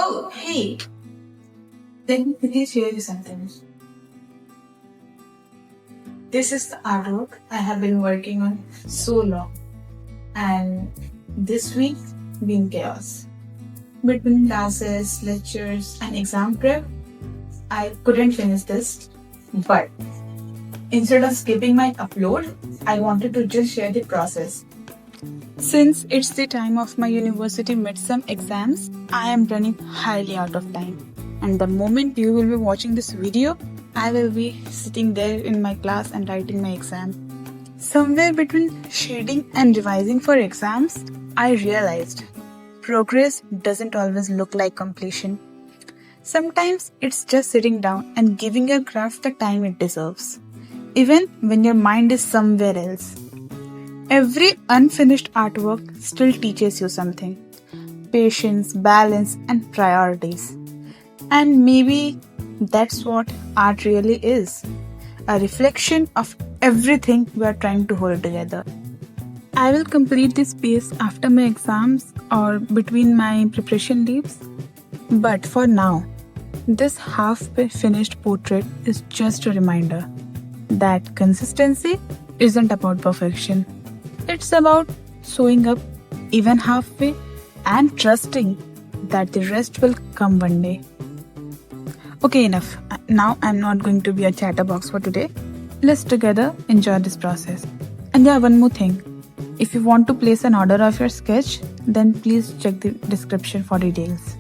Oh, hey, let me quickly share you something. This is the artwork I have been working on so long, and this week been chaos. Between classes, lectures, and exam prep, I couldn't finish this. But instead of skipping my upload, I wanted to just share the process. Since it's the time of my university midterm exams, I am running highly out of time. And the moment you will be watching this video, I will be sitting there in my class and writing my exam. Somewhere between shading and revising for exams, I realized progress doesn't always look like completion. Sometimes it's just sitting down and giving your craft the time it deserves, even when your mind is somewhere else. Every unfinished artwork still teaches you something: patience, balance, and priorities. And maybe that's what art really is, a reflection of everything we are trying to hold together. I will complete this piece after my exams or between my preparation leaves. But for now, this half finished portrait is just a reminder that consistency isn't about perfection. It's about showing up even halfway and trusting that the rest will come one day. Okay, enough. Now I'm not going to be a chatterbox for today. Let's together enjoy this process. And yeah, one more thing. If you want to place an order of your sketch, then please check the description for details.